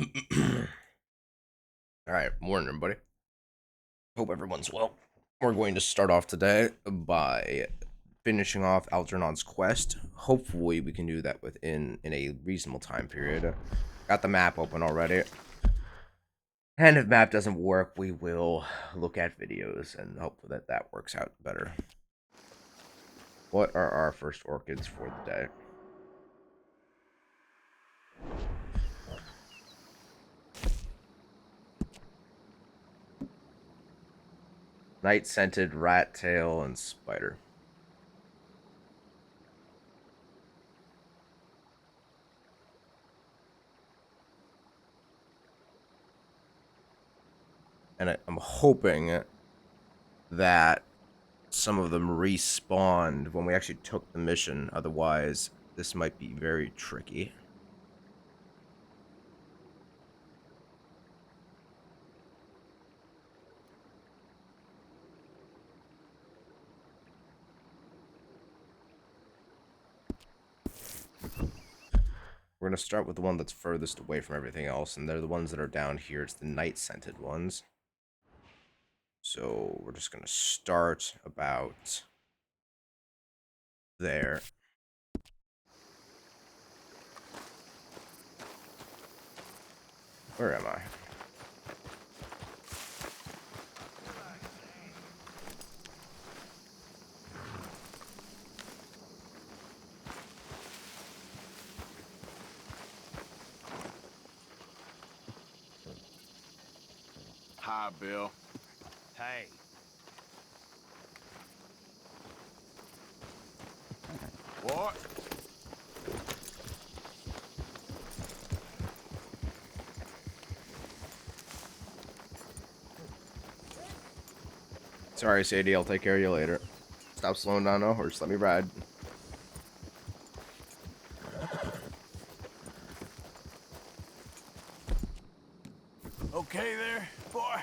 All right, morning, everybody. Hope everyone's well. We're going to start off today by finishing off Algernon's quest. Hopefully, we can do that within in a reasonable time period. Got the map open already, and if map doesn't work, we will look at videos and hope that that works out better. What are our first orchids for the day? Night scented rat tail and spider. And I'm hoping that some of them respawned when we actually took the mission. Otherwise, this might be very tricky. We're going to start with the one that's furthest away from everything else, and they're the ones that are down here. It's the night-scented ones. So we're just going to start about there. Where am I? Hi, Bill. Hey. What? Sorry, Sadie. I'll take care of you later. Stop slowing down now, or just let me ride. Okay there, boy?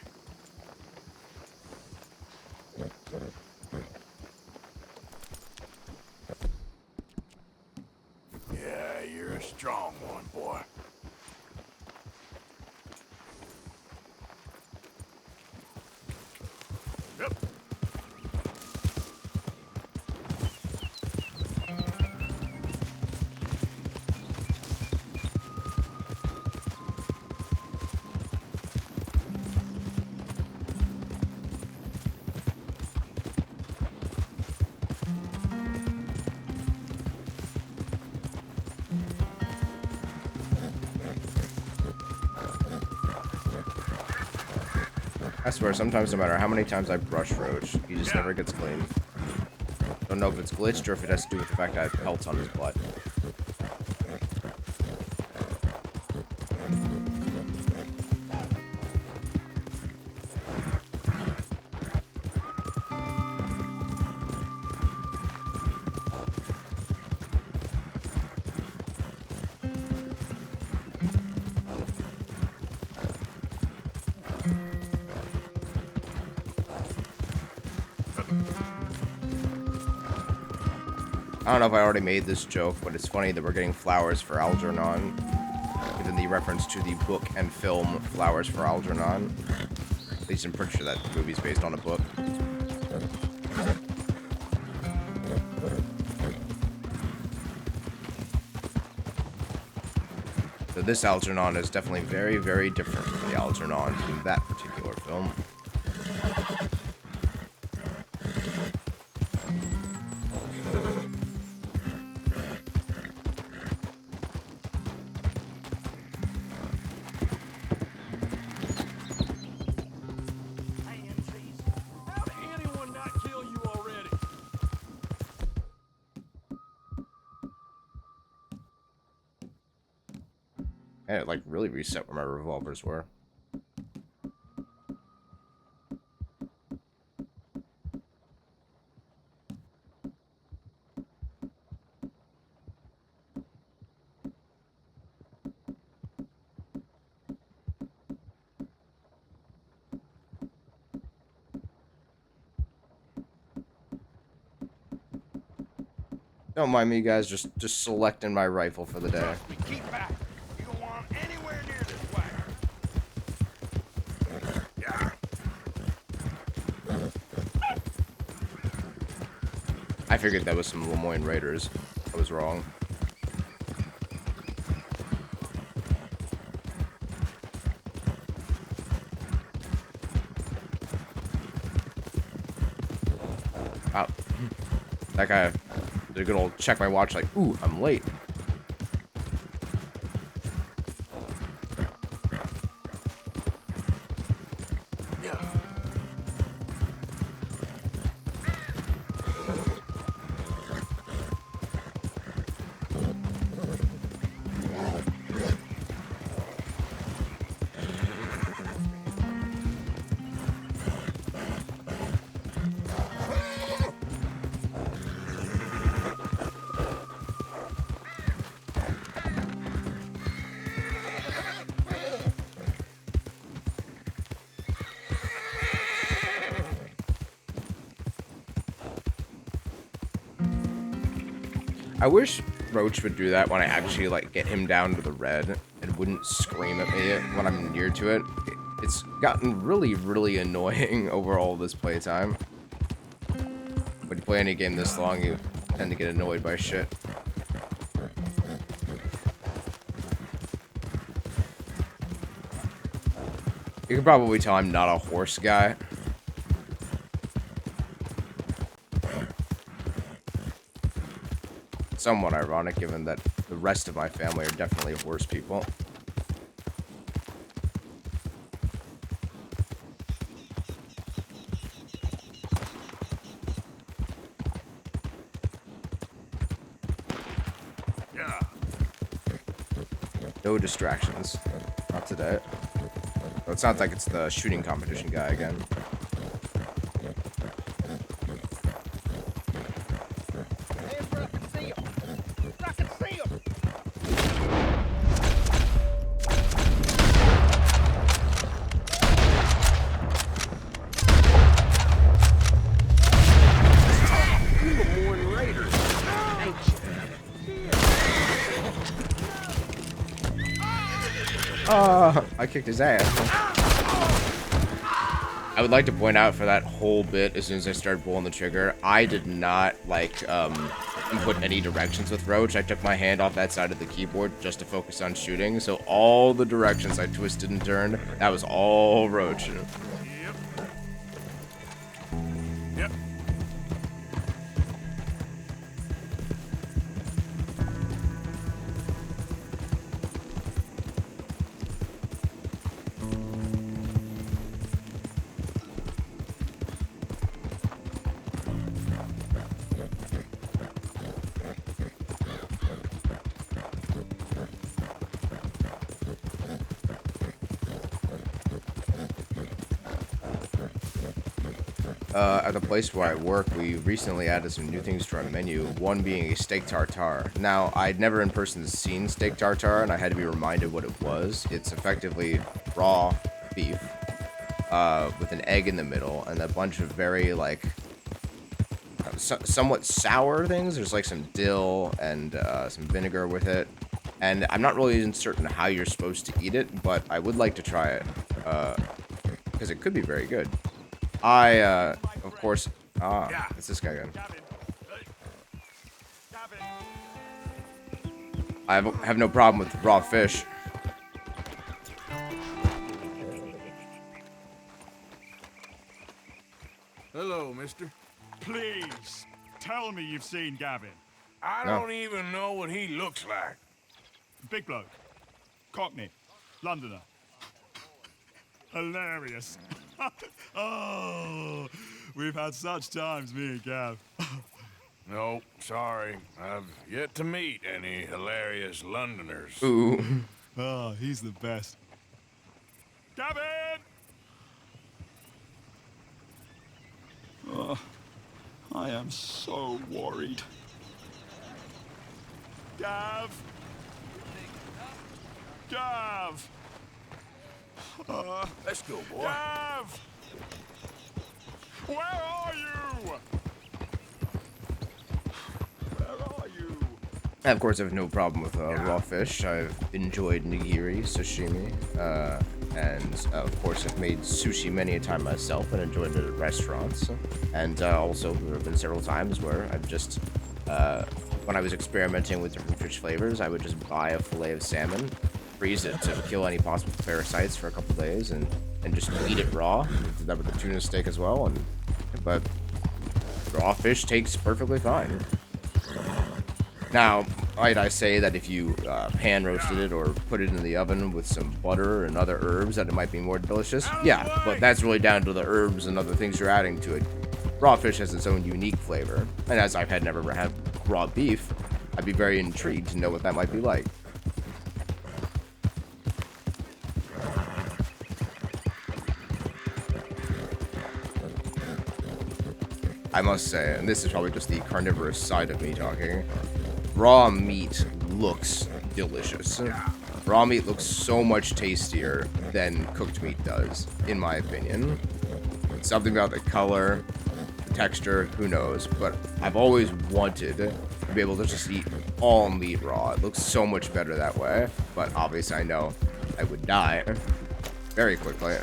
Yeah, you're a strong one, boy. Yep. I swear, sometimes no matter how many times I brush Roach, he just never gets clean. Don't know if it's glitched or if it has to do with the fact I have pelts on his butt. I don't know if I already made this joke, but it's funny that we're getting flowers for Algernon, given the reference to the book and film Flowers for Algernon. At least I'm pretty sure that movie's based on a book. So this Algernon is definitely very, very different from the Algernon in that particular film. How did anyone not kill you already? And it like really reset where my revolvers were. Don't mind me, guys. Just selecting my rifle for the day. Trust me, keep back. You don't want anywhere near this wagon. I figured that was some Lemoyne Raiders. I was wrong. Wow. That guy did a good old check my watch like, ooh, I'm late. I wish Roach would do that when I actually, like, get him down to the red and wouldn't scream at me when I'm near to it. It's gotten really, really annoying over all this playtime. When you play any game this long, you tend to get annoyed by shit. You can probably tell I'm not a horse guy. Somewhat ironic, given that the rest of my family are definitely horse people. Yeah. No distractions. Not today. So it sounds like it's the shooting competition guy again. I kicked his ass. I would like to point out for that whole bit, as soon as I started pulling the trigger, I did not, like, input any directions with Roach. I took my hand off that side of the keyboard just to focus on shooting, so all the directions I twisted and turned, that was all Roach. Yep. Yep. At the place where I work, we recently added some new things to our menu, one being a steak tartare. Now, I'd never in person seen steak tartare, and I had to be reminded what it was. It's effectively raw beef, with an egg in the middle, and a bunch of very, like, somewhat sour things. There's, like, some dill and some vinegar with it. And I'm not really even certain how you're supposed to eat it, but I would like to try it, because it could be very good. Of course, it's this guy again. I have no problem with raw fish. Hello, mister. Please, tell me you've seen Gavin. I No. don't even know what he looks like. Big bloke. Cockney. Londoner. Hilarious. Oh, we've had such times, me and Gav. No, sorry. I've yet to meet any hilarious Londoners. Ooh. Oh, he's the best. Gavin! Oh, I am so worried. Gav! Gav! Let's go, boy. Gav! Where are you? Where are you? Of course, I have no problem with raw fish. I've enjoyed nigiri, sashimi. and of course I've made sushi many a time myself and enjoyed it at restaurants. And also there have been several times where I've just when I was experimenting with different fish flavors, I would just buy a fillet of salmon, freeze it to kill any possible parasites for a couple days, and just eat it raw. Did that with the tuna steak as well, but raw fish tastes perfectly fine. Now, might I say that if you pan roasted it or put it in the oven with some butter and other herbs, that it might be more delicious? Yeah, but that's really down to the herbs and other things you're adding to it. Raw fish has its own unique flavor, and as I've never had raw beef, I'd be very intrigued to know what that might be like. I must say, and this is probably just the carnivorous side of me talking, raw meat looks delicious. Raw meat looks so much tastier than cooked meat does, in my opinion. Something about the color, the texture, who knows, but I've always wanted to be able to just eat all meat raw. It looks so much better that way, but obviously I know I would die very quickly.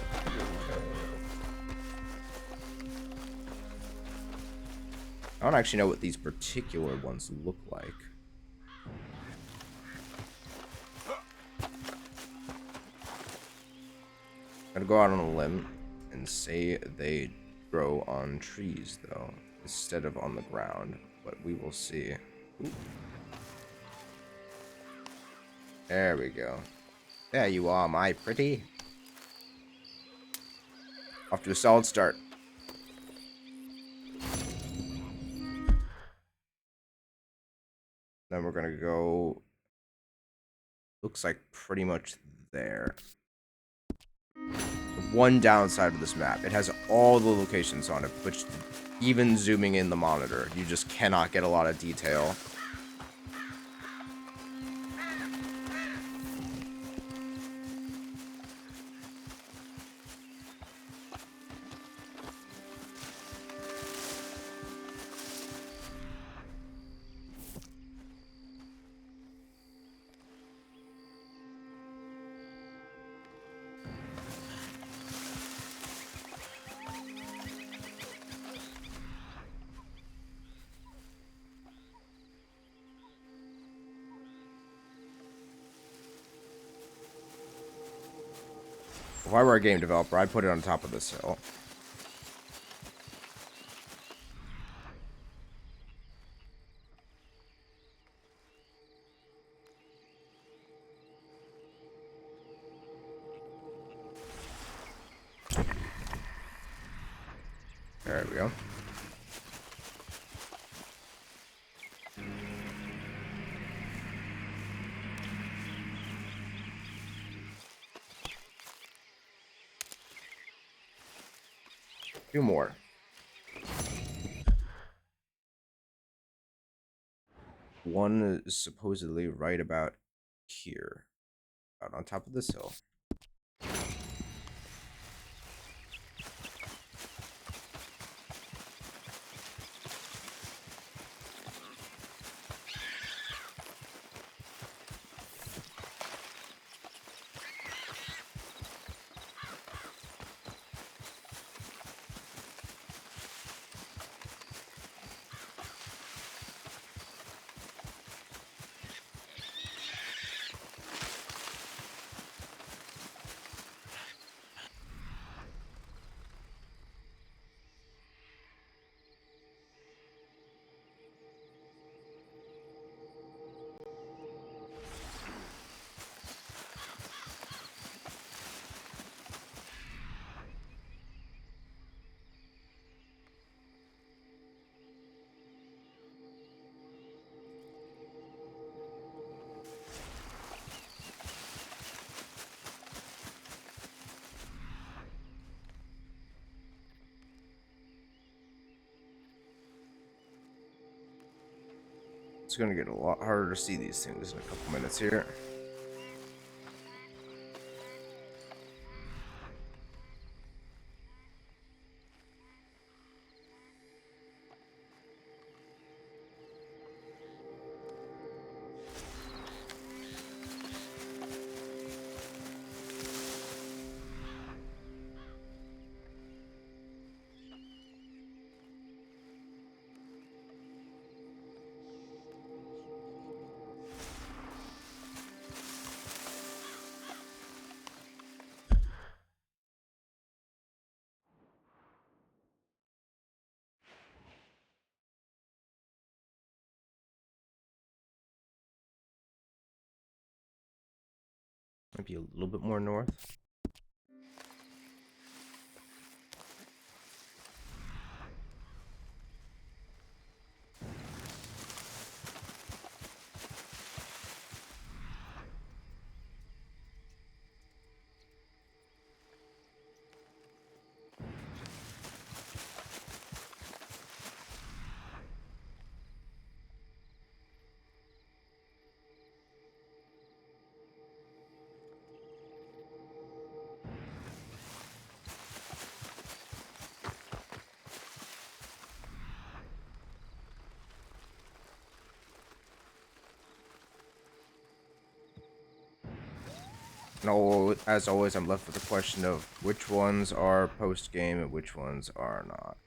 I don't actually know what these particular ones look like. I'm gonna go out on a limb and say they grow on trees, though, instead of on the ground, but we will see. Ooh. There we go. There you are, my pretty. Off to a solid start. Then we're gonna go, looks like pretty much there. One downside of this map, it has all the locations on it, which even zooming in the monitor, you just cannot get a lot of detail. If I were a game developer, I'd put it on top of this hill. There we go. Two more. One is supposedly right about here. Out on top of this hill. It's gonna get a lot harder to see these things in a couple minutes here. Might be a little bit more north. And as always, I'm left with the question of which ones are post-game and which ones are not.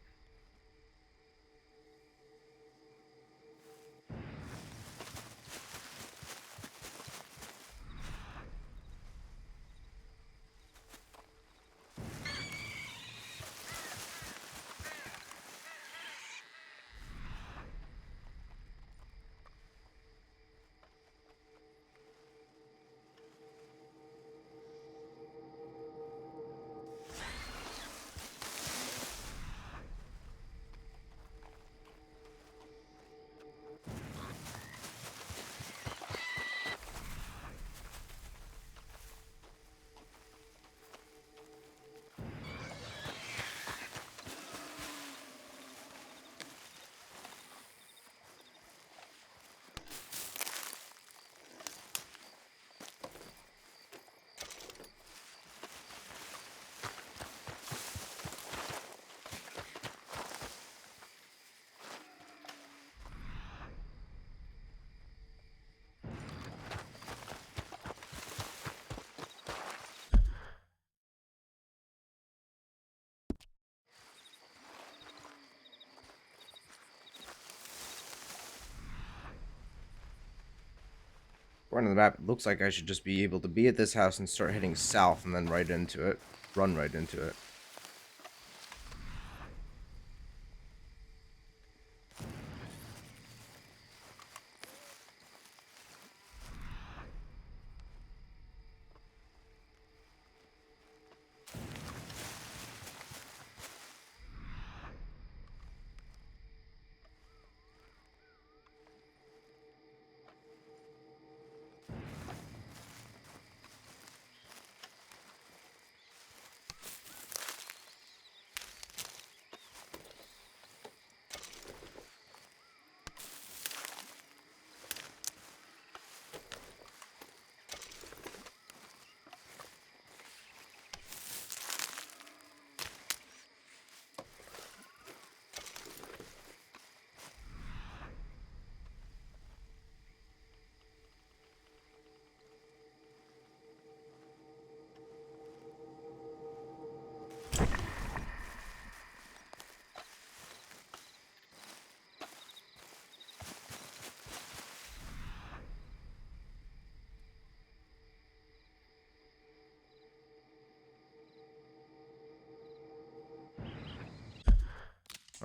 According to the map, it looks like I should just be able to be at this house and start heading south and then right into it. Run right into it.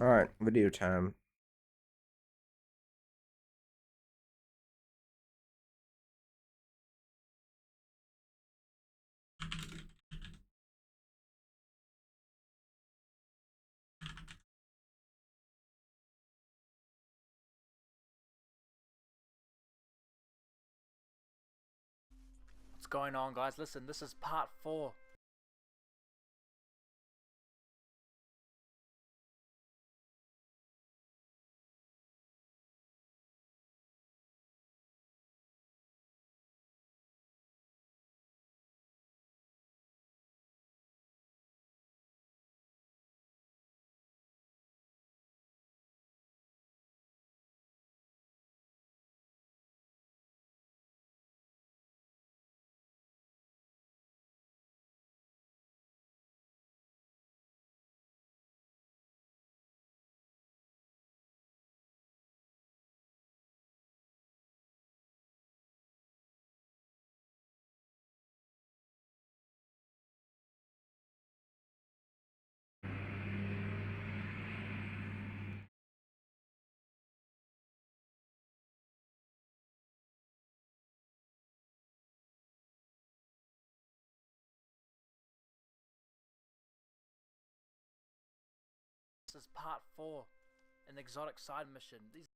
Alright, video time. What's going on, guys? Listen, this is part 4. This is part 4, an exotic side mission. These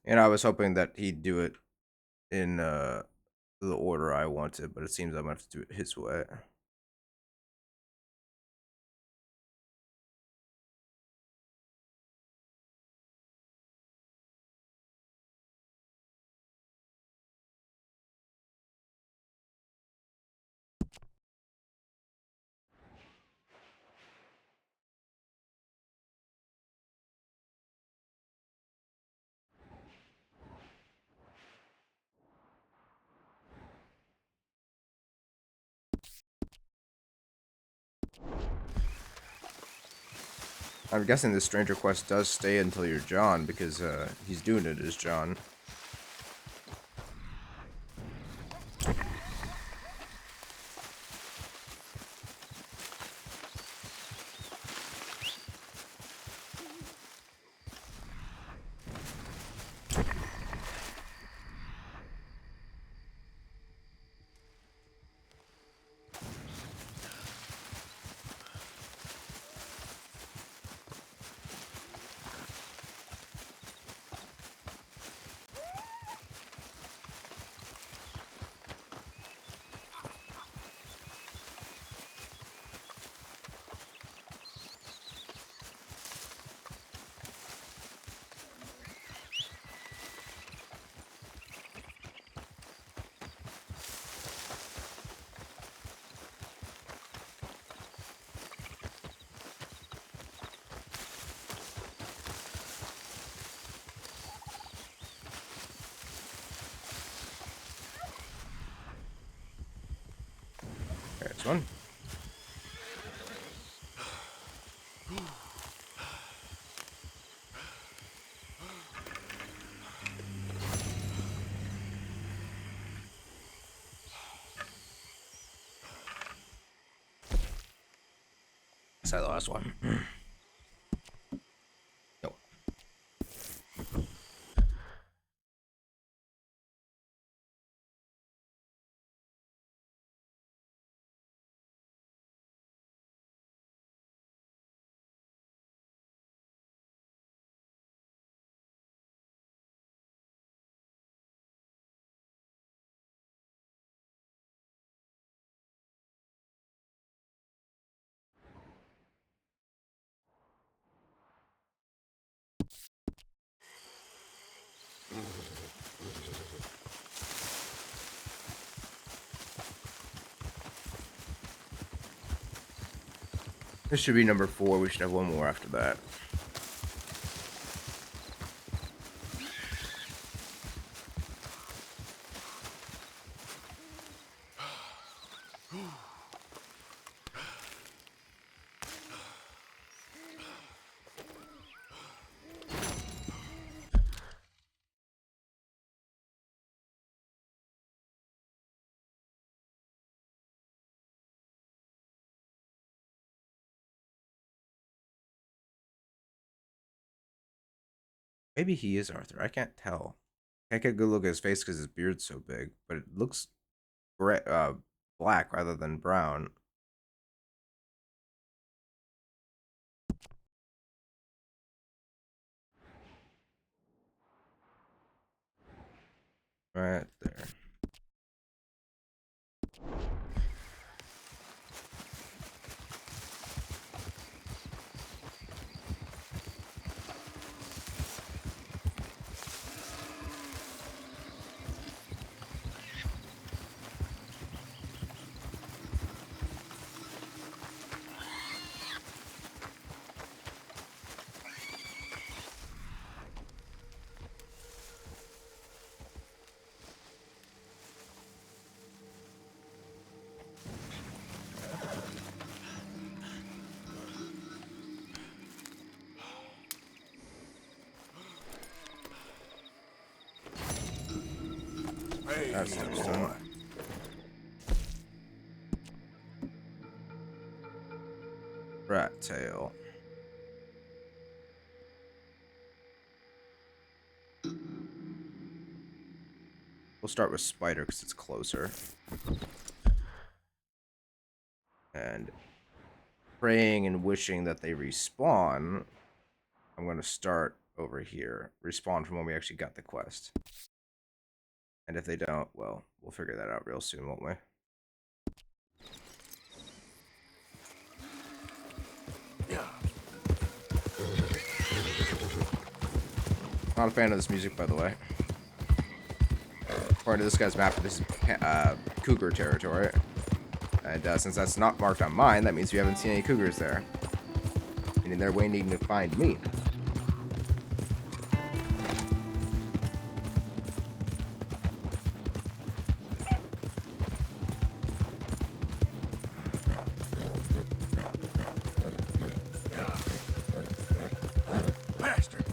And I was hoping that he'd do it in the order I wanted, but it seems I'm gonna have to do it his way. I'm guessing this stranger quest does stay until you're John, because he's doing it as John. There's one. Is that the last one? No. This should be number 4. We should have one more after that. Maybe he is Arthur. I can't tell. I can't get a good look at his face because his beard's so big, but it looks gray, black rather than brown. Right there. That's interesting. Rat tail. We'll start with spider because it's closer. And praying and wishing that they respawn, I'm going to start over here. Respawn from when we actually got the quest. And if they don't, well, we'll figure that out real soon, won't we? Not a fan of this music, by the way. According to this guy's map, this is cougar territory. And since that's not marked on mine, that means we haven't seen any cougars there. Meaning they're waiting to find me. Bastard!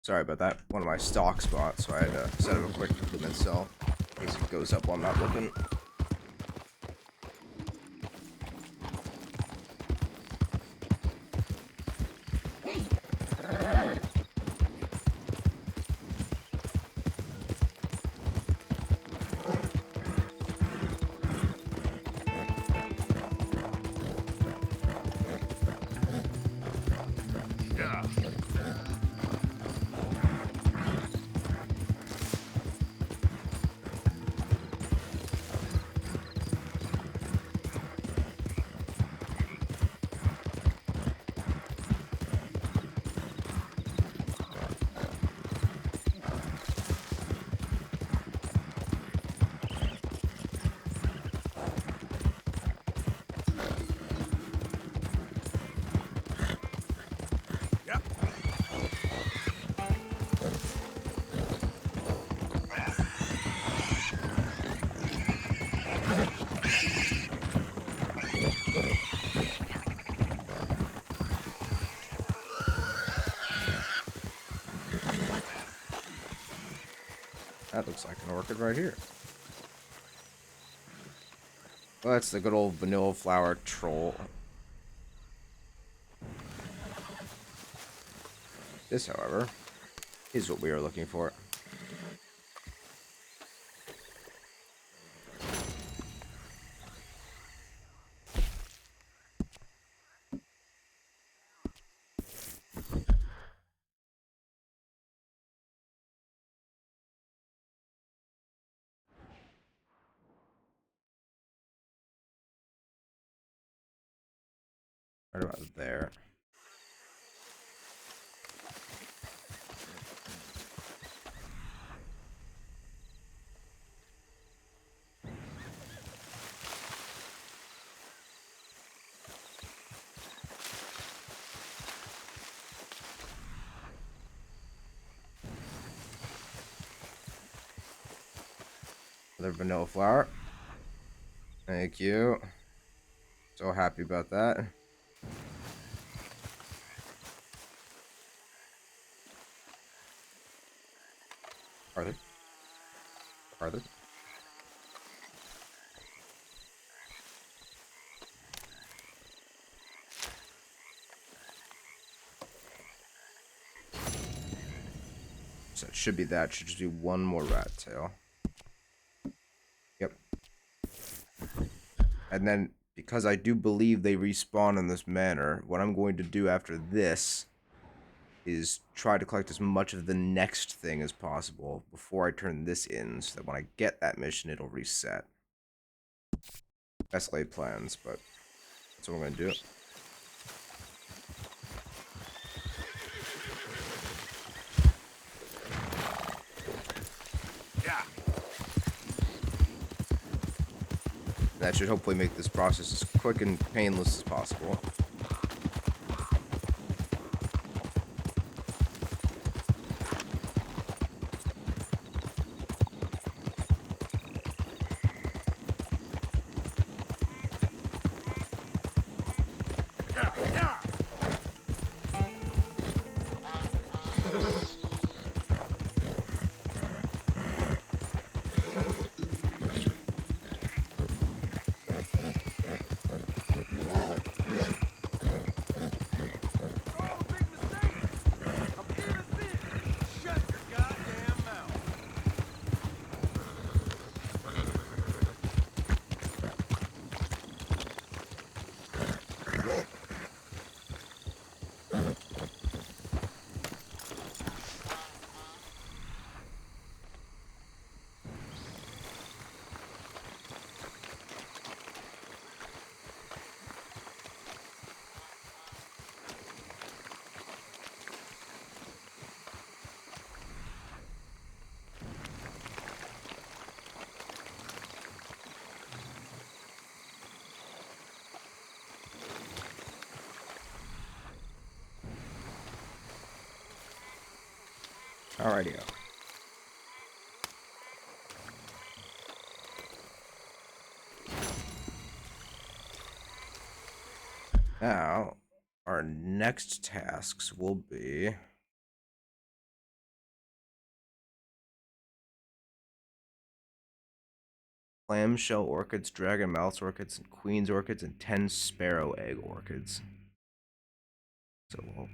Sorry about that. One of my stock spots, so I had to set up a quick equipment cell in case it goes up while I'm not looking. Yeah. That looks like an orchid right here. Well, that's the good old vanilla flower troll. This, however, is what we are looking for. Right about there. Another vanilla flower. Thank you. So happy about that. Arthur. Arthur. So it should be that. Should just be one more rat tail. Yep. And then, because I do believe they respawn in this manner, what I'm going to do after this is try to collect as much of the next thing as possible before I turn this in, so that when I get that mission, it'll reset. Best laid plans, but that's what I'm going to do. Yeah. That should hopefully make this process as quick and painless as possible. Alrighty. Now, our next tasks will be clamshell orchids, dragon mouse orchids, and queen's orchids, and 10 sparrow egg orchids. So we'll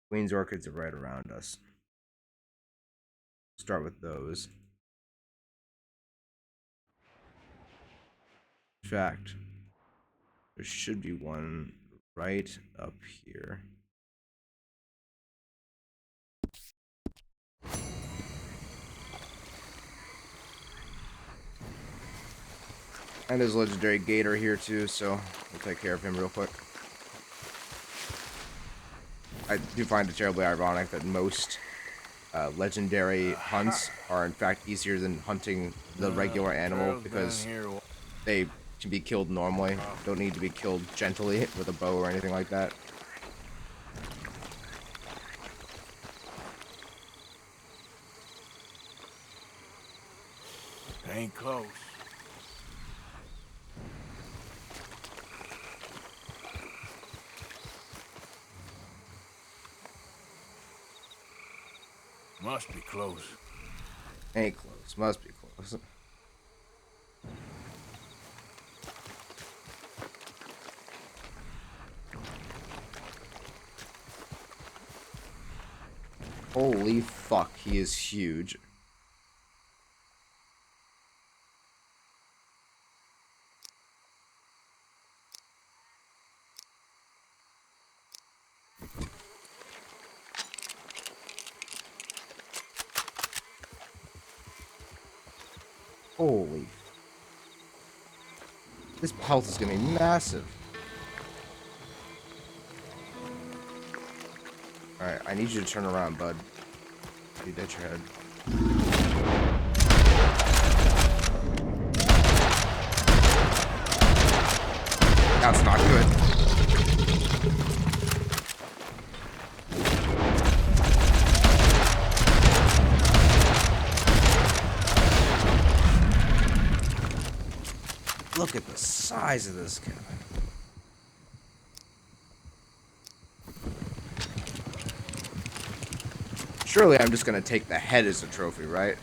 queen's orchids are right around us. Start with those. In fact, there should be one right up here. And there's a legendary gator here too, so we'll take care of him real quick. I do find it terribly ironic that most legendary hunts are in fact easier than hunting the regular animal, because they can be killed normally. Don't need to be killed gently with a bow or anything like that. Ain't close. Must be close. Ain't close. Must be close. Holy fuck, he is huge. Holy. This health is gonna be massive. Alright, I need you to turn around, bud. You ditch your head. That's not good. Look at the size of this guy. Surely I'm just gonna take the head as a trophy, right?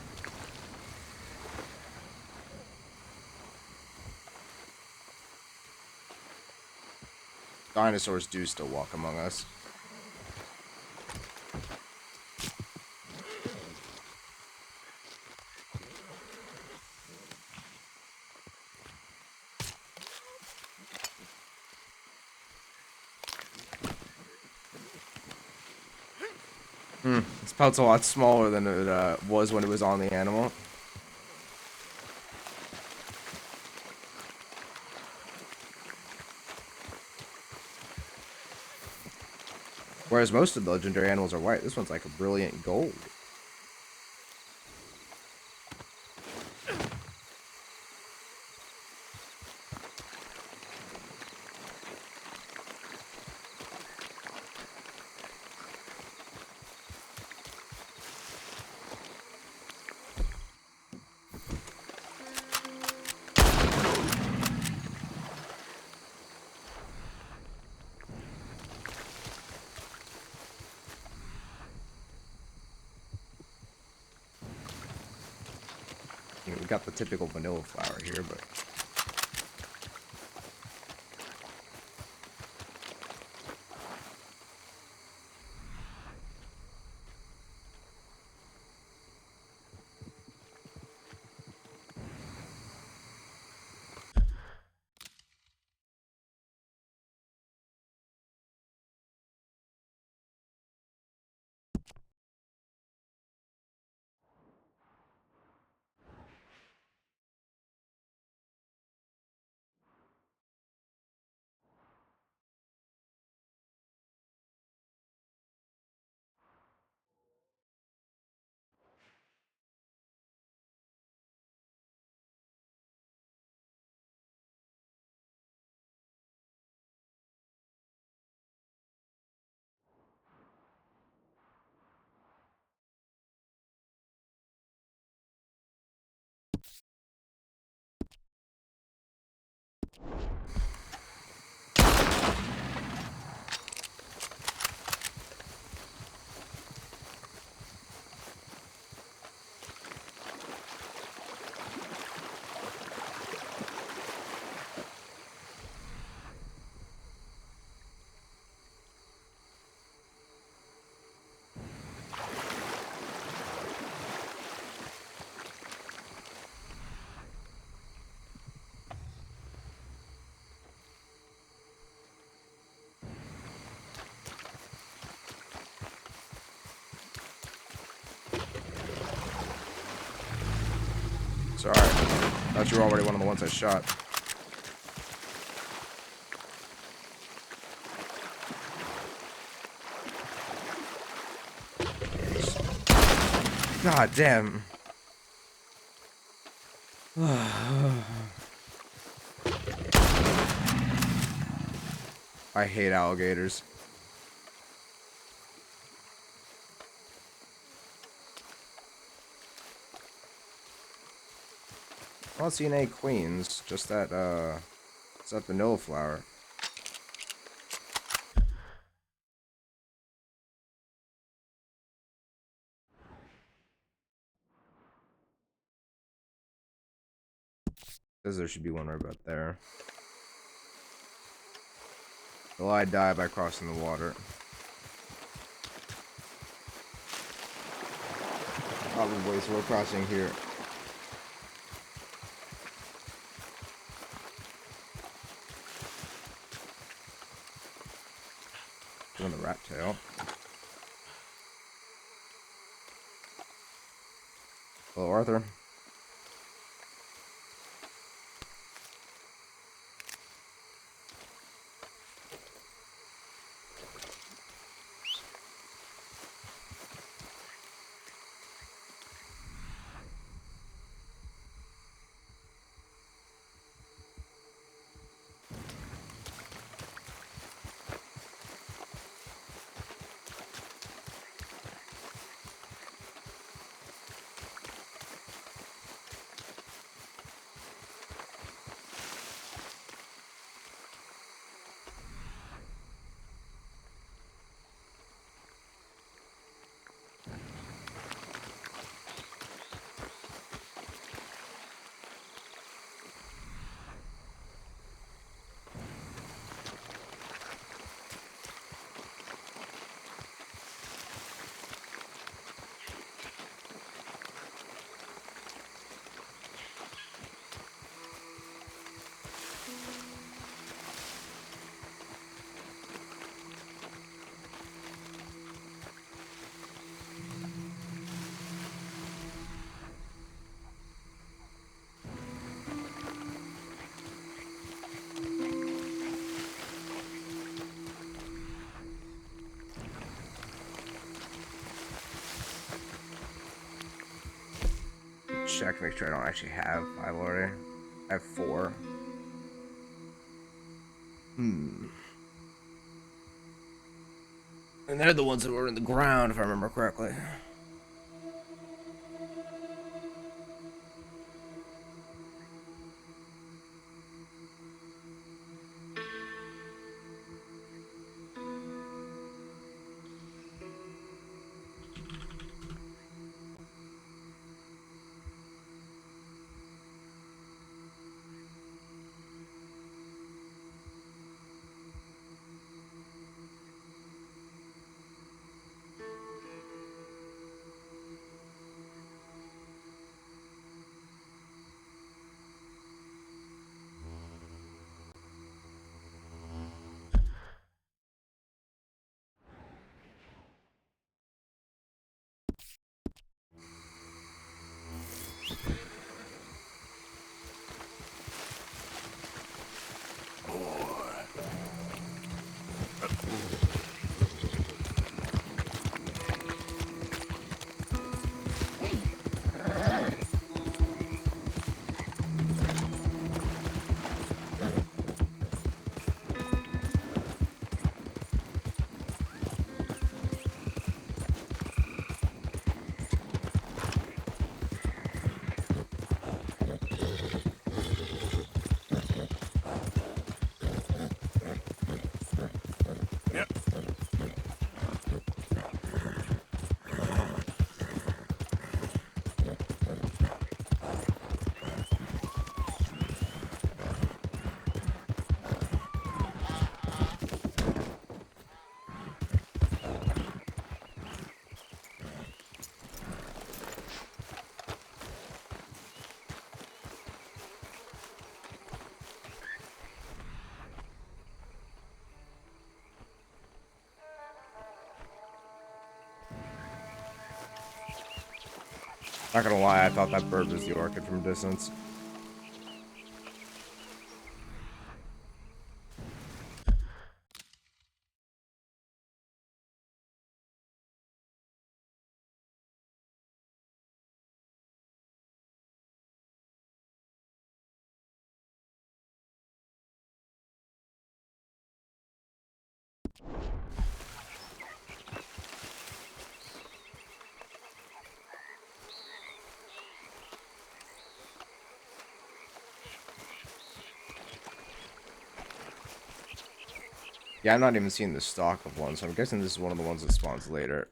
dinosaurs do still walk among us. This pelt's a lot smaller than it was when it was on the animal. Whereas most of the legendary animals are white. This one's like a brilliant gold. You know, we got the typical vanilla flower here, but sorry. Thought you were already one of the ones I shot. God damn. I hate alligators. I don't see any queens, just that, it's that vanilla flower. Says there should be one right about there. Will I die by crossing the water? Probably, so we're crossing here. Doing the rat tail. Hello, Arthur. check to make sure I don't actually have 5 already. I have 4. And they're the ones that were in the ground, if I remember correctly. Yep. Not gonna lie, I thought that bird was the orchid from a distance. Yeah, I'm not even seeing the stock of one, so I'm guessing this is one of the ones that spawns later.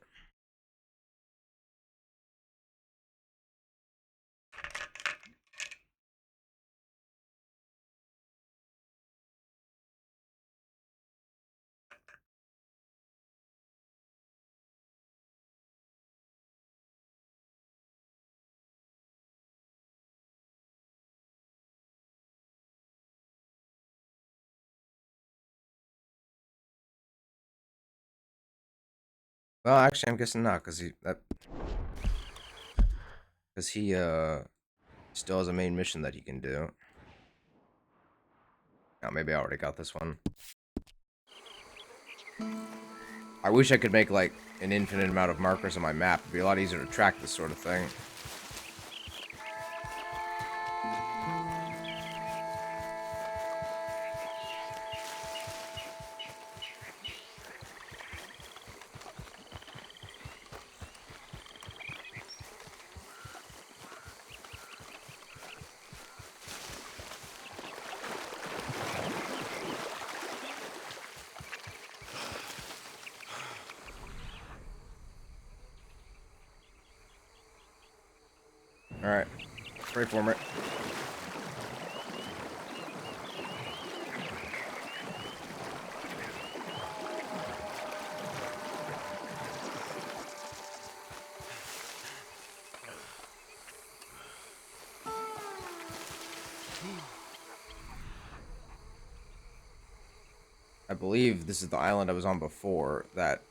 Well, actually, I'm guessing not, because he still has a main mission that he can do. Oh, maybe I already got this one. I wish I could make like an infinite amount of markers on my map. It'd be a lot easier to track this sort of thing. Alright. Pray for me. I believe this is the island I was on before that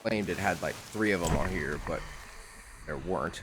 claimed it had like 3 of them on here, but there weren't.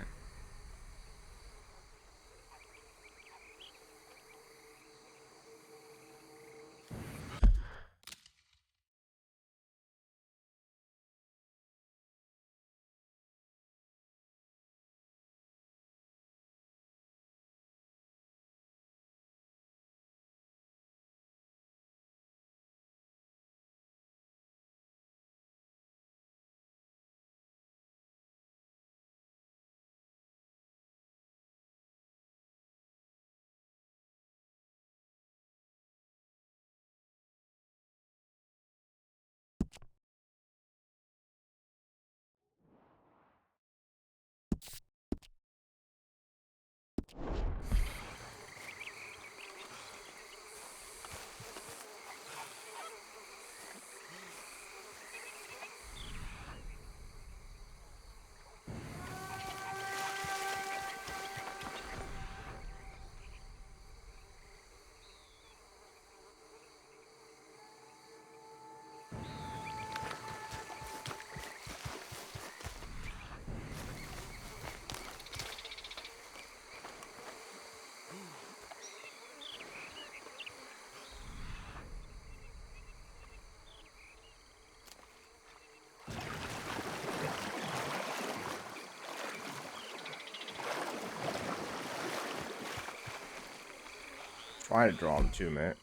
Trying to draw him too, man.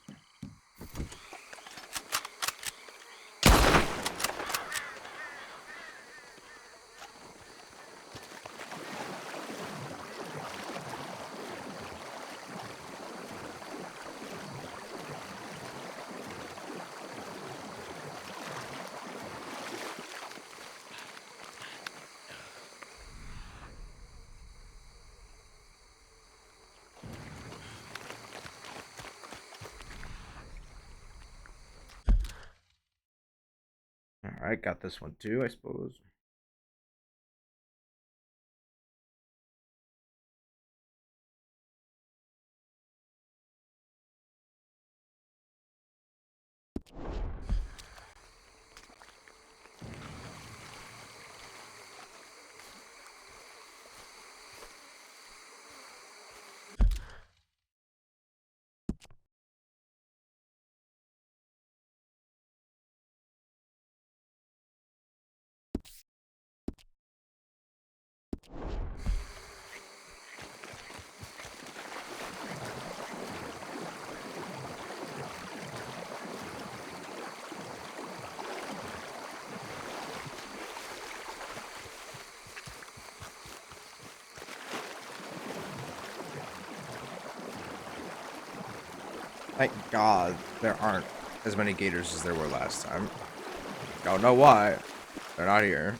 Alright, got this one too, I suppose. Thank God there aren't as many gators as there were last time. Don't know why. They're not here.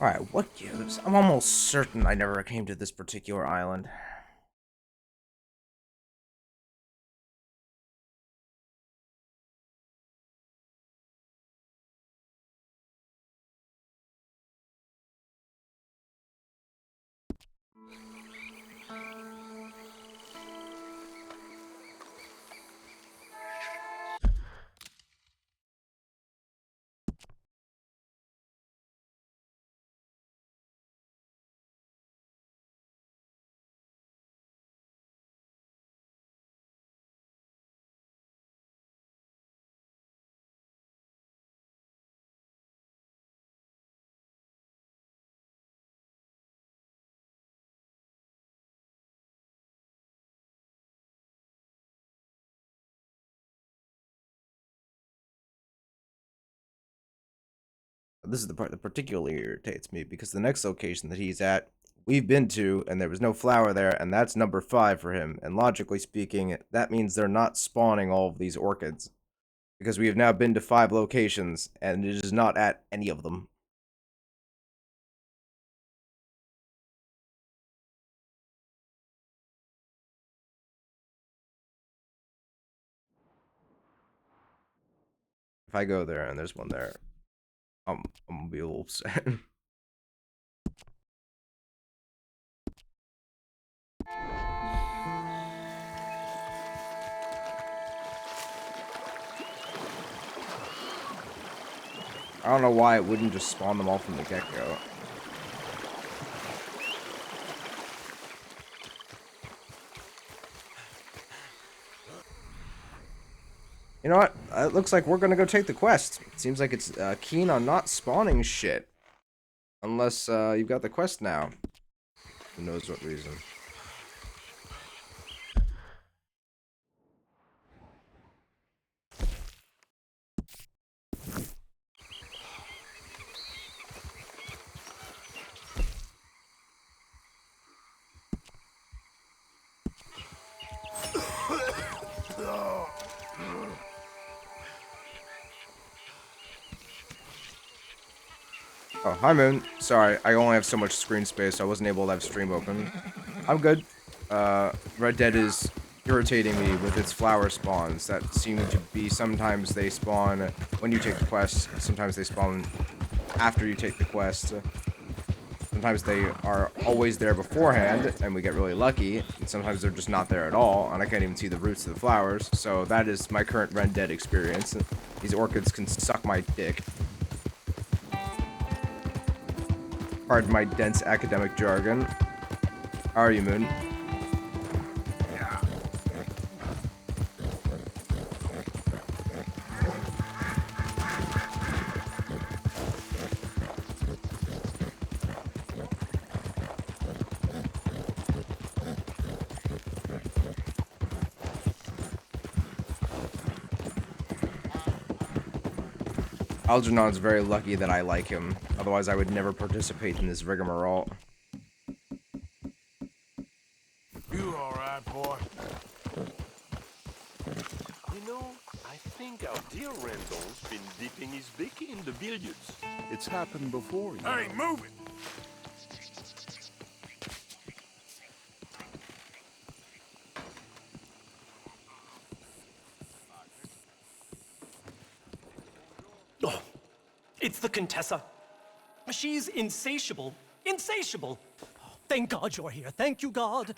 Alright, what gives? I'm almost certain I never came to this particular island. This is the part that particularly irritates me, because the next location that he's at, we've been to, and there was no flower there, and that's number 5 for him. And logically speaking, that means they're not spawning all of these orchids. Because we have now been to 5 locations, and it is not at any of them. If I go there and there's one there, I'm gonna be a little upset. I don't know why it wouldn't just spawn them all from the get-go. You know what? It looks like we're gonna go take the quest. Seems like it's keen on not spawning shit. Unless you've got the quest now. Who knows what reason. Oh, hi Moon. Sorry, I only have so much screen space, so I wasn't able to have stream open. I'm good. Red Dead is irritating me with its flower spawns that seem to be sometimes they spawn when you take the quest, sometimes they spawn after you take the quest. Sometimes they are always there beforehand, and we get really lucky, and sometimes they're just not there at all, and I can't even see the roots of the flowers, so that is my current Red Dead experience. These orchids can suck my dick. Pardon my dense academic jargon. How are you, Moon? Algernon's very lucky that I like him. Otherwise, I would never participate in this rigmarole. You alright, boy? You know, I think our dear Randall's been dipping his beak in the billiards. It's happened before, you Hey, know. move it! Oh, it's the Contessa. She's insatiable. Insatiable. Thank God you're here. Thank you, God.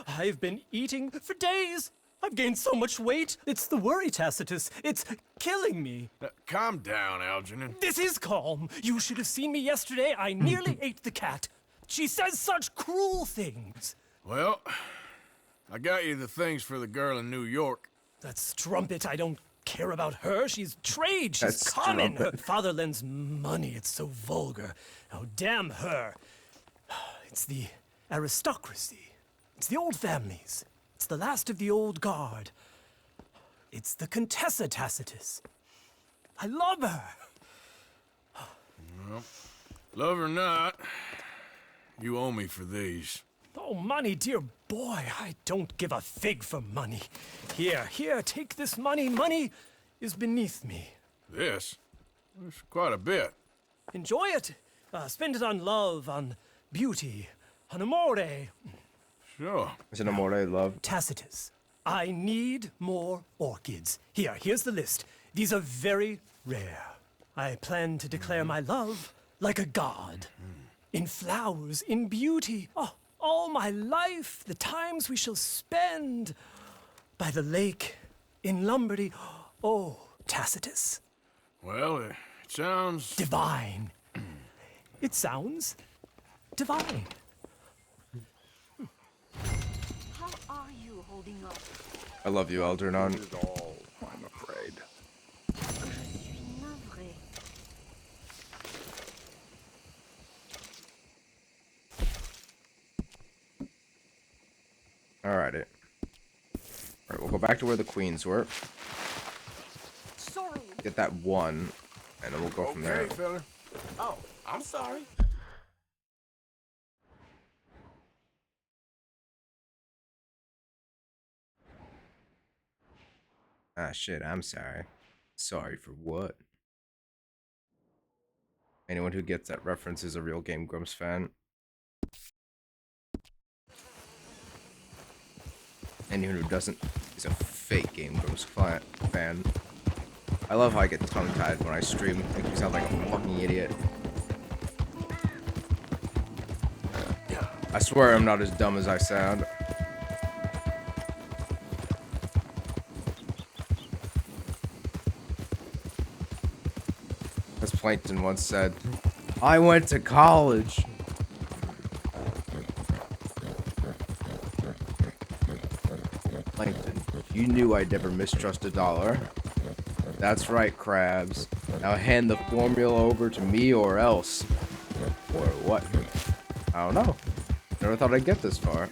I've been eating for days. I've gained so much weight. It's the worry, Tacitus. It's killing me. Calm down, Algernon. This is calm. You should have seen me yesterday. I nearly ate the cat. She says such cruel things. Well, I got you the things for the girl in New York. That strumpet, I don't care about her. She's trade. She's That common. Her strumpet. father lends money. It's so vulgar. Oh, damn her. It's the aristocracy. It's the old families. It's the last of the old guard. It's the Contessa Tacitus. I love her. Love or not, you owe me for these. Oh, money, dear boy. I don't give a fig for money. Here, take this money. Money is beneath me. This? That's quite a bit. Enjoy it. Spend it on love, on beauty, on amore. Sure. Is it amore, love? Tacitus, I need more orchids. Here's the list. These are very rare. I plan to declare my love like a god. In flowers, in beauty. Oh, all my life, the times we shall spend by the lake in Lombardy. Oh, Tacitus, Well, it sounds... divine. It sounds divine. How are you holding up? I love you, Algernon. It all, I'm afraid. Je suis navrée. Alrighty. Alright, we'll go back to where the queens were. Sorry. Get that one, and then we'll go from there. Okay, fella. Oh, I'm sorry. Ah, shit, I'm sorry. Sorry for what? Anyone who gets that reference is a real Game Grumps fan. Anyone who doesn't is a fake Game Grumps fan. I love how I get tongue-tied when I stream. Make me sound like a fucking idiot. I swear I'm not as dumb as I sound. As Plankton once said, I went to college. Plankton, you knew I'd never mistrust a dollar. That's right, crabs. Now hand the formula over to me or else. Or what? I don't know. Never thought I'd get this far.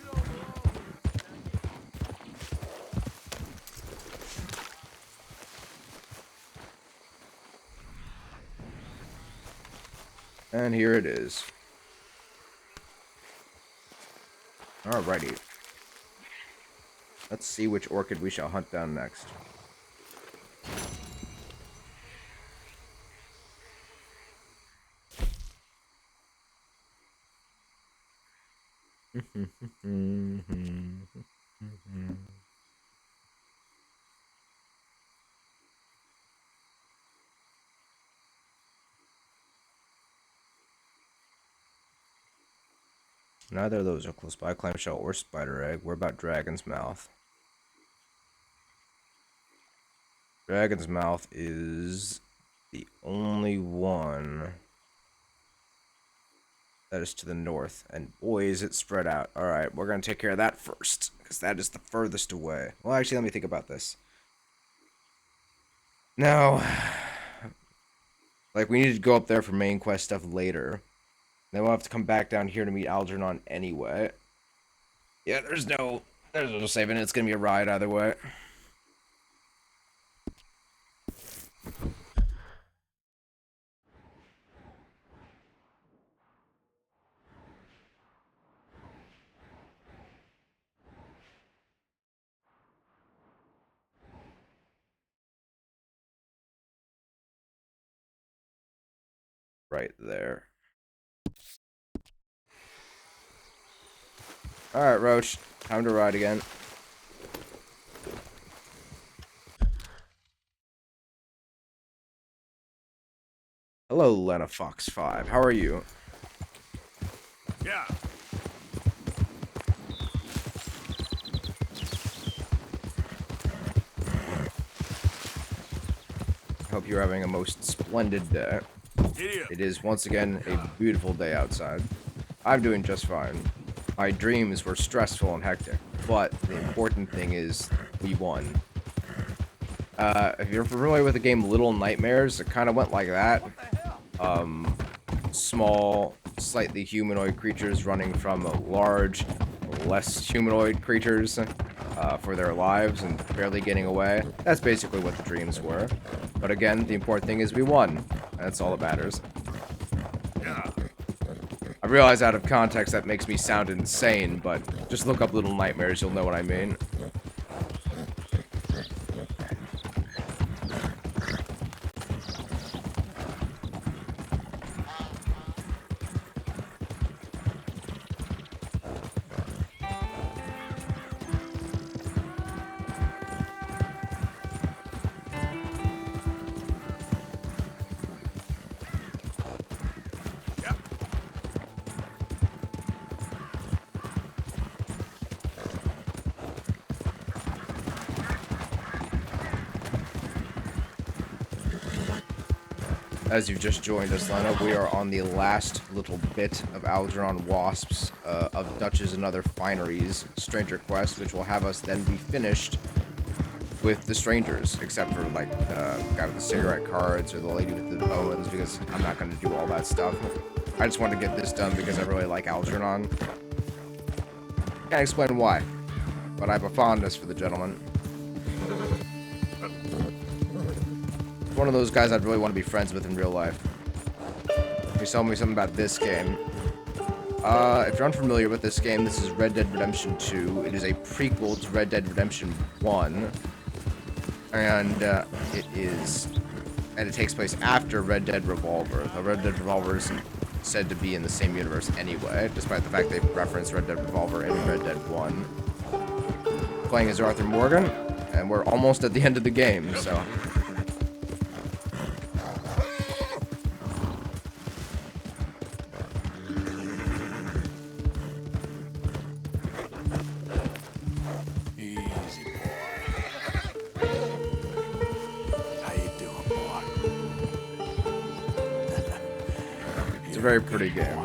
And here it is. Alrighty. Let's see which orchid we shall hunt down next. Neither of those are close by. Clamshell or spider egg. We're about Dragon's Mouth. Dragon's Mouth is the only one that is to the north. And boy, is it spread out. Alright, we're going to take care of that first. Because that is the furthest away. Well, actually, let me think about this. Now, like, we need to go up there for main quest stuff later. Then we'll have to come back down here to meet Algernon anyway. Yeah, there's no saving it. It's gonna be a ride either way. Right there. Alright, Roach. Time to ride again. Hello, Lena Fox 5. How are you? Yeah. Hope you're having a most splendid day. Idiot. It is once again a beautiful day outside. I'm doing just fine. My dreams were stressful and hectic, but the important thing is we won. If you're familiar with the game Little Nightmares, it kind of went like that. Small, slightly humanoid creatures running from large, less humanoid creatures for their lives and barely getting away. That's basically what the dreams were. But again, the important thing is we won. That's all that matters. Yeah. I realize out of context that makes me sound insane, but just look up Little Nightmares, you'll know what I mean. As you've just joined us, Lena, we are on the last little bit of Algernon Wasps of Dutch's and Other Fineries Stranger Quest, which will have us then be finished with the strangers, except for like the guy with the cigarette cards or the lady with the bows, because I'm not going to do all that stuff. I just wanted to get this done because I really like Algernon. Can't explain why, but I have a fondness for the gentleman. One of those guys I'd really want to be friends with in real life. He's telling me something about this game. If you're unfamiliar with this game, this is Red Dead Redemption 2. It is a prequel to Red Dead Redemption 1. And it takes place after Red Dead Revolver. The Red Dead Revolver is said to be in the same universe anyway, despite the fact they reference Red Dead Revolver in Red Dead 1. Playing as Arthur Morgan, and we're almost at the end of the game, so... Very pretty game.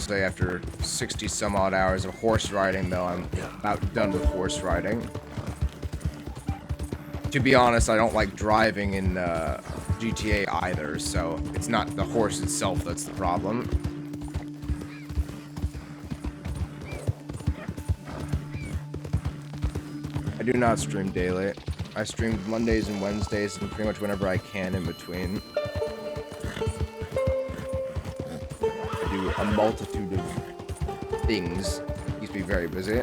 will say after 60 some odd hours of horse riding, though, I'm about done with horse riding. To be honest, I don't like driving in GTA either, so it's not the horse itself that's the problem. I do not stream daily. I stream Mondays and Wednesdays and pretty much whenever I can in between. I do a multitude of things. Keeps me very busy.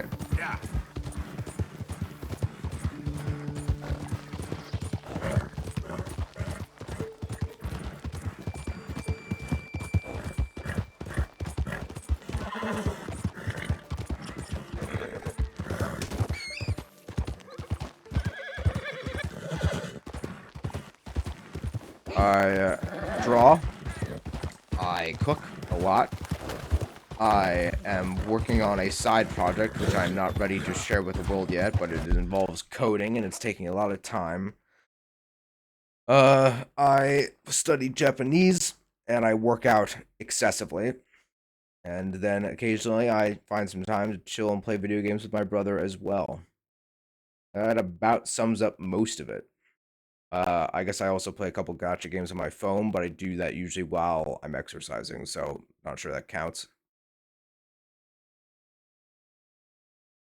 I draw. I cook a lot. I am working on a side project, which I'm not ready to share with the world yet, but it involves coding, and it's taking a lot of time. I study Japanese, and I work out excessively. And then occasionally I find some time to chill and play video games with my brother as well. That about sums up most of it. I guess I also play a couple gacha games on my phone, but I do that usually while I'm exercising, so not sure that counts.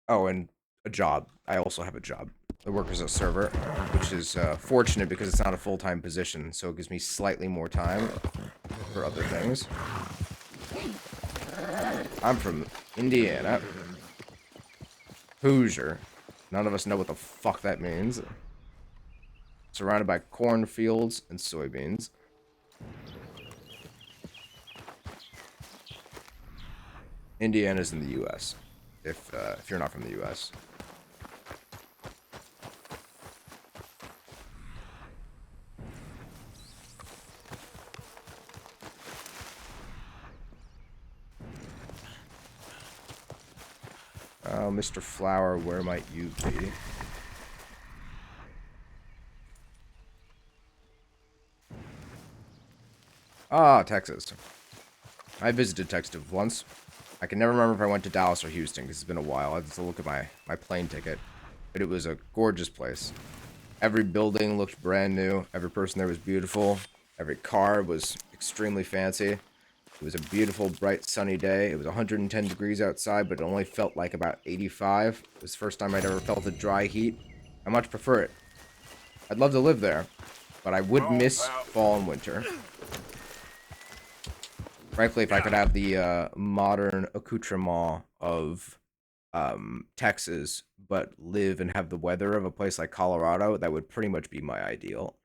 Oh, and a job. I also have a job. I work as a server, which is fortunate because it's not a full-time position, so it gives me slightly more time for other things. I'm from Indiana. Hoosier. None of us know what the fuck that means. Surrounded by cornfields and soybeans. Indiana's in the U.S. If you're not from the U.S. Oh, Mr. Flower, where might you be? Ah, Texas. I visited Texas once. I can never remember if I went to Dallas or Houston because it's been a while. I have to look at my plane ticket. But it was a gorgeous place. Every building looked brand new. Every person there was beautiful. Every car was extremely fancy. It was a beautiful, bright, sunny day. It was 110 degrees outside, but it only felt like about 85. It was the first time I'd ever felt a dry heat. I much prefer it. I'd love to live there, but I would miss fall and winter. Frankly, if I could have the modern accoutrement of Texas, but live and have the weather of a place like Colorado, that would pretty much be my ideal.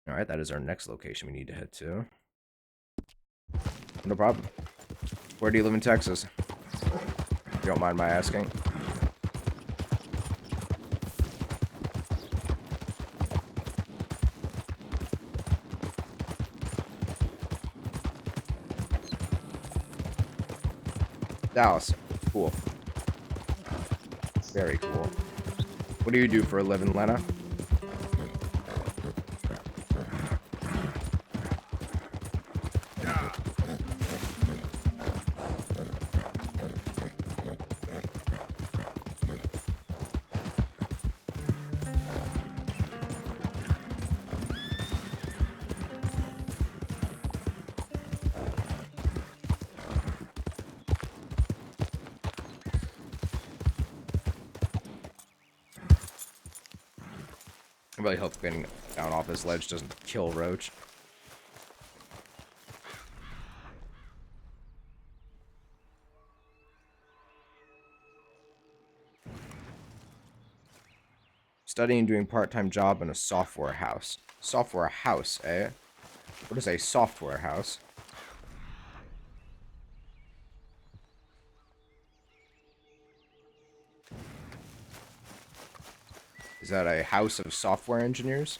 Alright, that is our next location we need to head to. No problem. Where do you live in Texas? If you don't mind my asking. Dallas. Cool. Very cool. What do you do for a living, Lena? I really hope getting down off this ledge doesn't kill Roach. Studying and doing part-time job in a software house. Software house, eh? What is a software house? Is that a house of software engineers?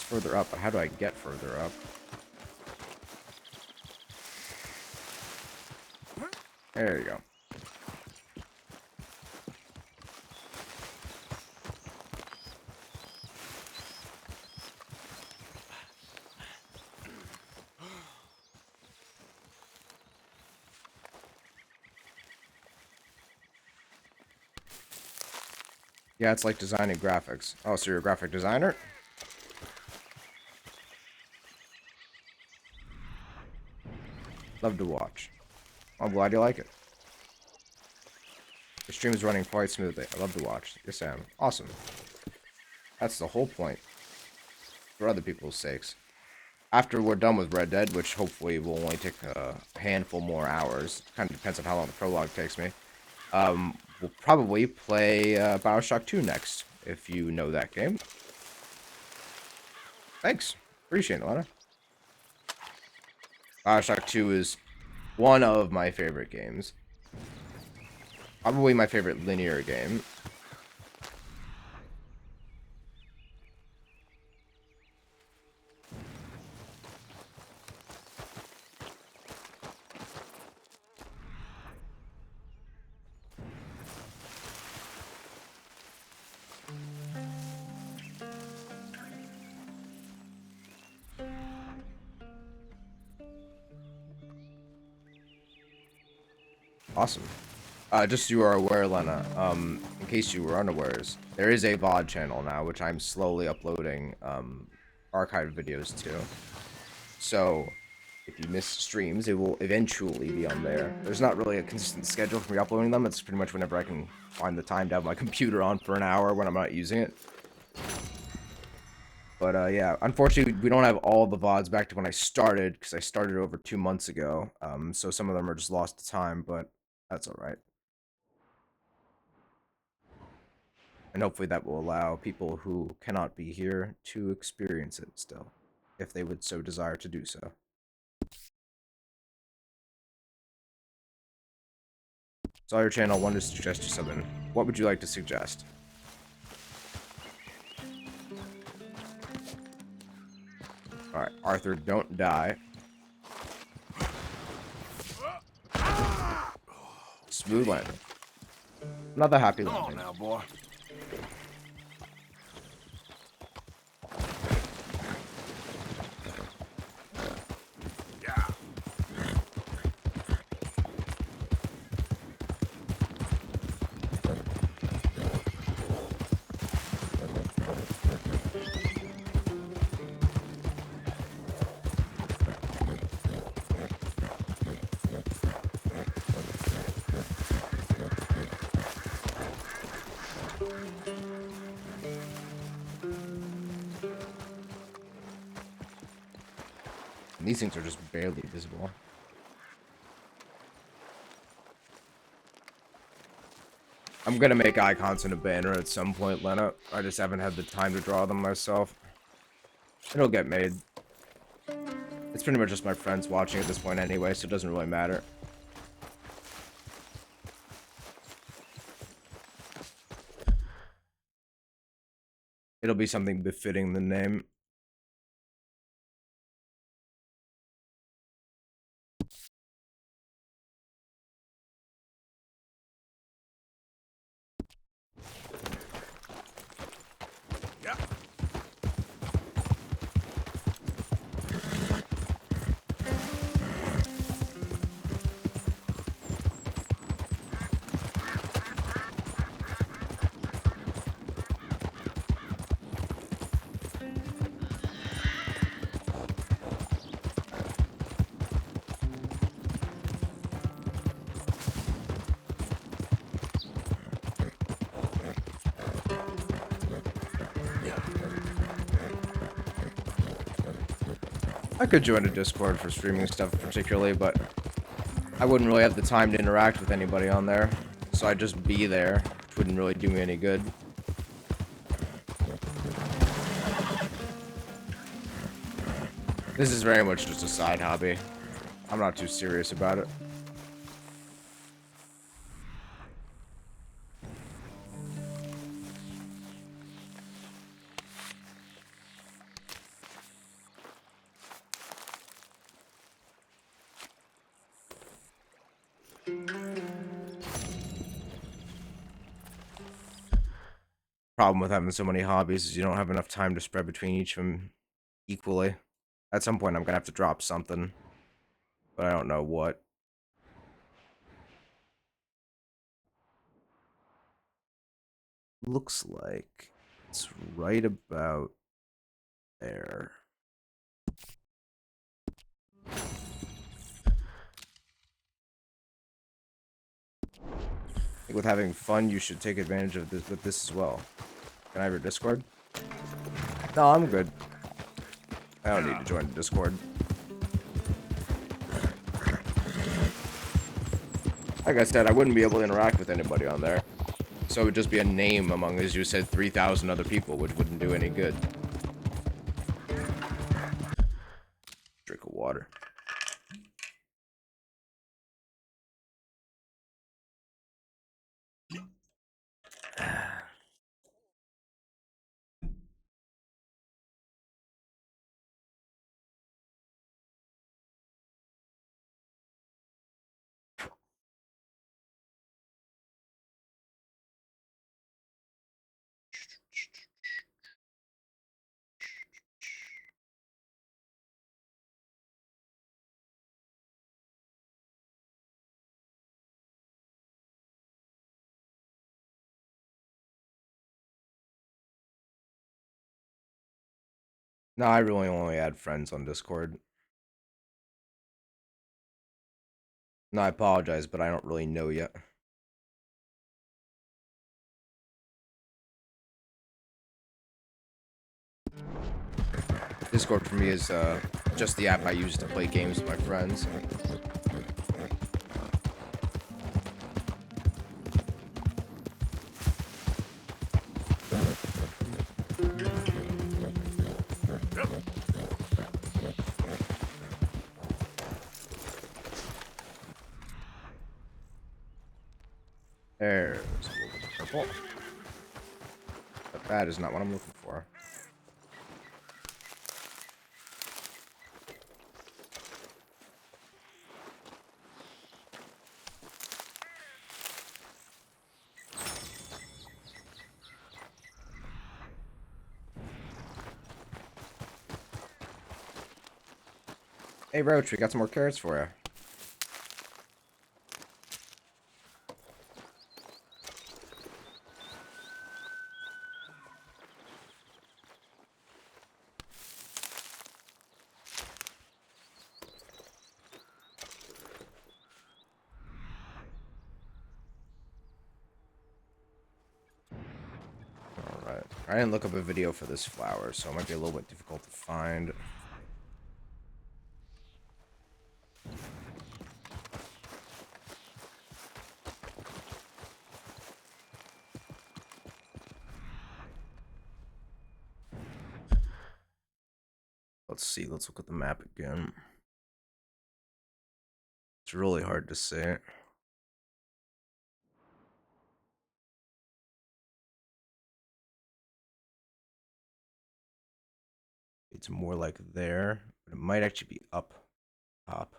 further up, but how do I get further up? There you go. Yeah, it's like designing graphics. Oh, so you're a graphic designer? Love to watch. I'm glad you like it. The stream is running quite smoothly. I love to watch. Yes, I am. Awesome. That's the whole point. For other people's sakes. After we're done with Red Dead, which hopefully will only take a handful more hours. Kind of depends on how long the prologue takes me. We'll probably play Bioshock 2 next, if you know that game. Thanks. Appreciate it, Lana. Bioshock 2 is one of my favorite games. Probably my favorite linear game. Awesome. Just so you are aware, Lena, in case you were unawares, there is a VOD channel now, which I'm slowly uploading archived videos to. So, if you miss streams, it will eventually be on there. There's not really a consistent schedule for me uploading them. It's pretty much whenever I can find the time to have my computer on for an hour when I'm not using it. But yeah, unfortunately, we don't have all the VODs back to when I started, because I started over 2 months ago. So some of them are just lost to time, but that's alright. And hopefully that will allow people who cannot be here to experience it still, if they would so desire to do so. Saw your channel, wanted to suggest you something. What would you like to suggest? Alright, Arthur, don't die. Smooth landing. Another happy Come on landing. now, boy. And these things are just barely visible. I'm gonna make icons in a banner at some point, Lena. I just haven't had the time to draw them myself. It'll get made. It's pretty much just my friends watching at this point anyway, so it doesn't really matter. It'll be something befitting the name. I could join a Discord for streaming stuff particularly, but I wouldn't really have the time to interact with anybody on there. So I'd just be there, which wouldn't really do me any good. This is very much just a side hobby. I'm not too serious about it. Problem with having so many hobbies is you don't have enough time to spread between each of them equally. At some point, I'm gonna have to drop something, but I don't know what. Looks like it's right about there. I think with having fun, you should take advantage of this with this as well. Can I have your Discord? No, I'm good. I don't need to join the Discord. Like I said, I wouldn't be able to interact with anybody on there. So it would just be a name among, as you said, 3,000 other people, which wouldn't do any good. Drink of water. No, I really only add friends on Discord. No, I apologize, but I don't really know yet. Discord for me is just the app I use to play games with my friends. There's a little bit of purple. But that is not what I'm looking for. Hey Roach, we got some more carrots for you. Alright. I didn't look up a video for this flower, so it might be a little bit difficult to find. Let's see, let's look at the map again. It's really hard to say. It's more like there, but it might actually be up top.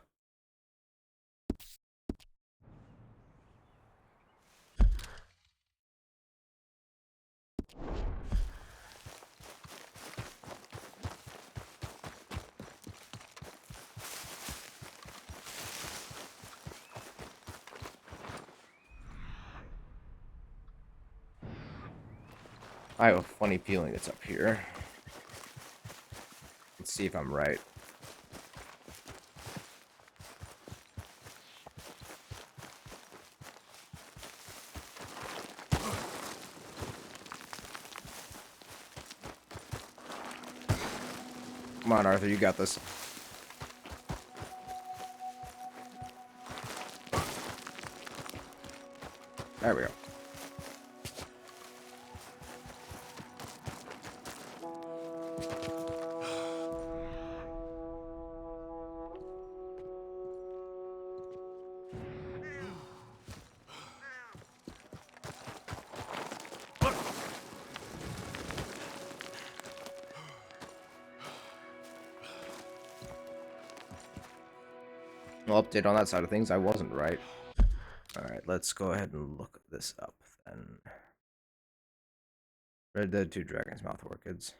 I have a funny feeling it's up here. Let's see if I'm right. Come on, Arthur, you got this. There we go. No update on that side of things. I wasn't right. Alright, let's go ahead and look this up then. Red Dead 2 Dragon's Mouth Orchids.